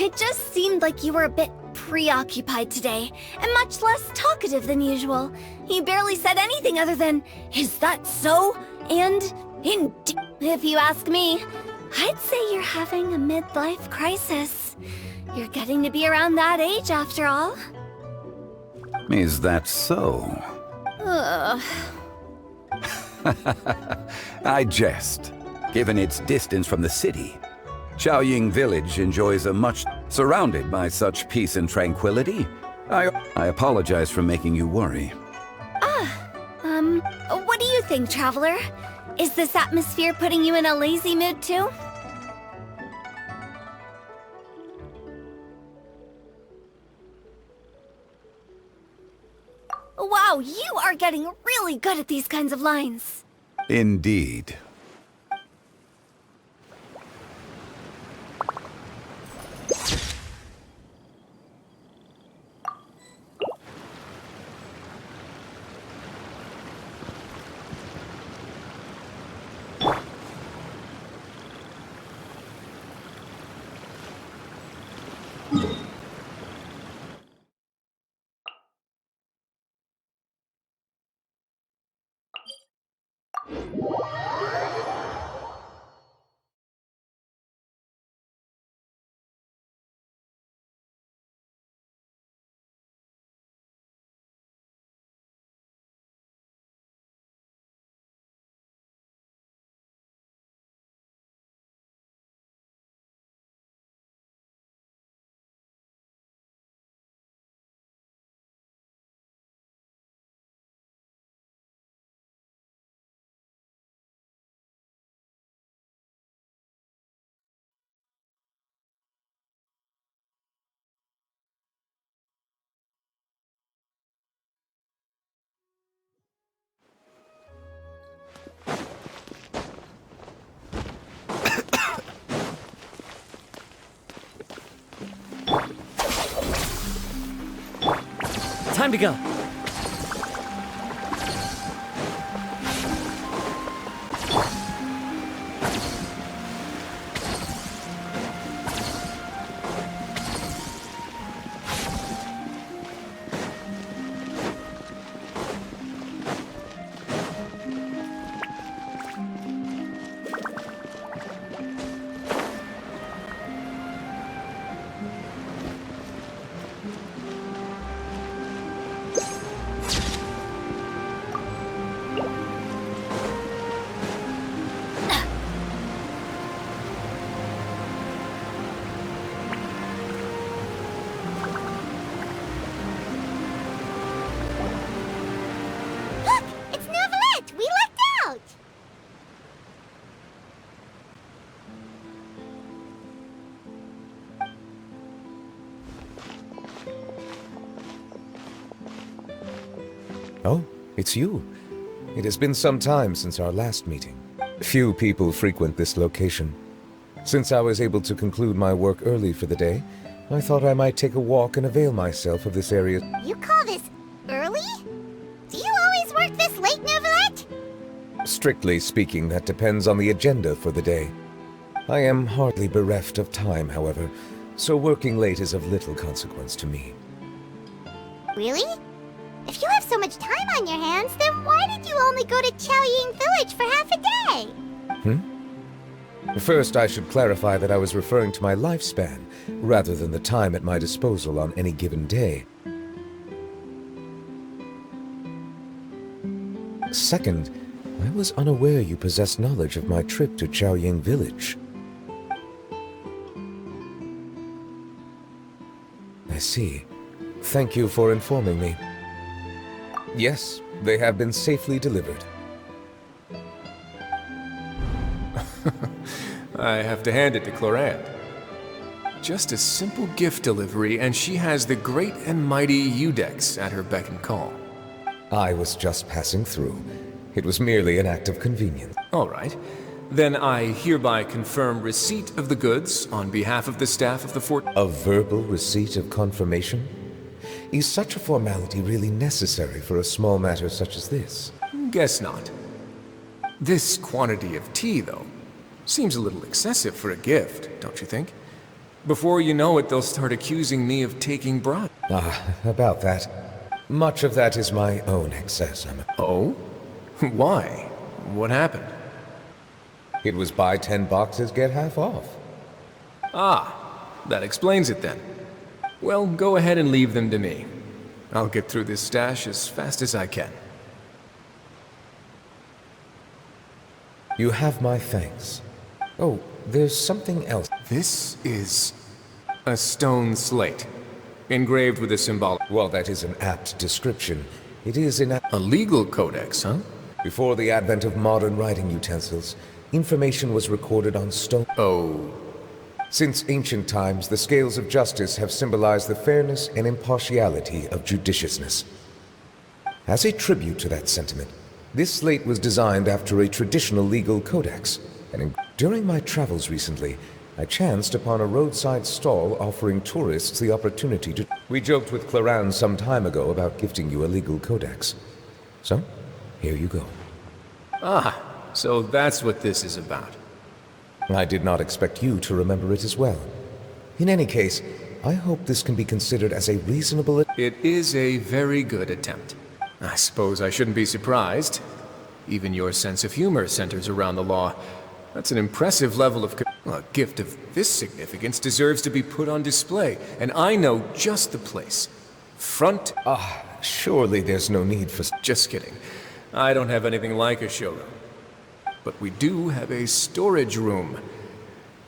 It just seemed like you were a bit preoccupied today, and much less talkative than usual. You barely said anything other than, "Is that so?" and "Indeed." If you ask me, I'd say you're having a midlife crisis. You're getting to be around that age after all. Is that so? Ugh. I jest. Given its distance from the city, Xiaoying Village enjoys a much surrounded by such peace and tranquility. I apologize for making you worry. What do you think, Traveler? Is this atmosphere putting you in a lazy mood too? Wow, you are getting really good at these kinds of lines. Indeed. Time to go. Oh, it's you. It has been some time since our last meeting. Few people frequent this location. Since I was able to conclude my work early for the day, I thought I might take a walk and avail myself of this area. You call this early? Do you always work this late, Novelette? Strictly speaking, that depends on the agenda for the day. I am hardly bereft of time, however, so working late is of little consequence to me. Really? If you have so much time on your hands, then why did you only go to Xiaoying Village for half a day? First, I should clarify that I was referring to my lifespan, rather than the time at my disposal on any given day. Second, I was unaware you possessed knowledge of my trip to Xiaoying Village. I see. Thank you for informing me. Yes, they have been safely delivered. I have to hand it to Clorant. Just a simple gift delivery, and she has the great and mighty Udex at her beck and call. I was just passing through. It was merely an act of convenience. All right. Then I hereby confirm receipt of the goods on behalf of the staff of the fort. A verbal receipt of confirmation? Is such a formality really necessary for a small matter such as this? Guess not. This quantity of tea, though, seems a little excessive for a gift, don't you think? Before you know it, they'll start accusing me of taking bribes. About that. Much of that is my own excess, Oh? Why? What happened? It was buy 10 boxes, get half off. Ah, that explains it then. Well, go ahead and leave them to me. I'll get through this stash as fast as I can. You have my thanks. Oh, there's something else. This is a stone slate, engraved with a symbolic... Well, that is an apt description. It is in A legal codex, huh? Before the advent of modern writing utensils, information was recorded on stone. Oh, Since ancient times, the scales of justice have symbolized the fairness and impartiality of judiciousness. As a tribute to that sentiment, this slate was designed after a traditional legal codex, and during my travels recently, I chanced upon a roadside stall offering tourists the opportunity to... We joked with Claran some time ago about gifting you a legal codex. So, here you go. so that's what this is about. I did not expect you to remember it as well. In any case, I hope this can be considered as a reasonable... It is a very good attempt. I suppose I shouldn't be surprised. Even your sense of humor centers around the law. That's an impressive level of... A gift of this significance deserves to be put on display, and I know just the place. Front... Surely there's no need for... Just kidding. I don't have anything like a showroom. But we do have a storage room.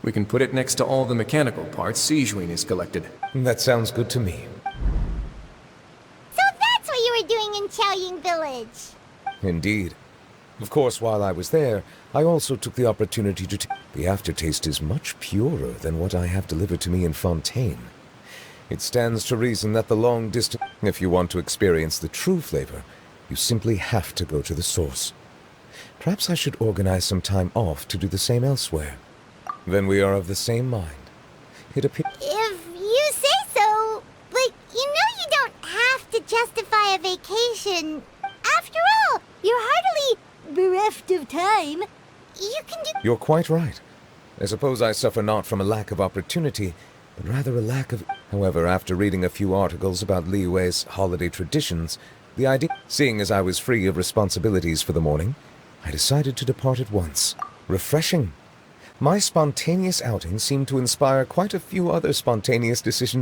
We can put it next to all the mechanical parts Sijuin has collected. That sounds good to me. So that's what you were doing in Chaoying Village. Indeed. Of course, while I was there, I also took the opportunity to... The aftertaste is much purer than what I have delivered to me in Fontaine. It stands to reason that the long distance... If you want to experience the true flavor, you simply have to go to the source. Perhaps I should organize some time off to do the same elsewhere. Then we are of the same mind. It appears... If you say so, but you know you don't have to justify a vacation. After all, you're hardly bereft of time. You can do... You're quite right. I suppose I suffer not from a lack of opportunity, but rather a lack of... However, after reading a few articles about Liyue's holiday traditions, the idea... Seeing as I was free of responsibilities for the morning, I decided to depart at once. Refreshing. My spontaneous outing seemed to inspire quite a few other spontaneous decisions.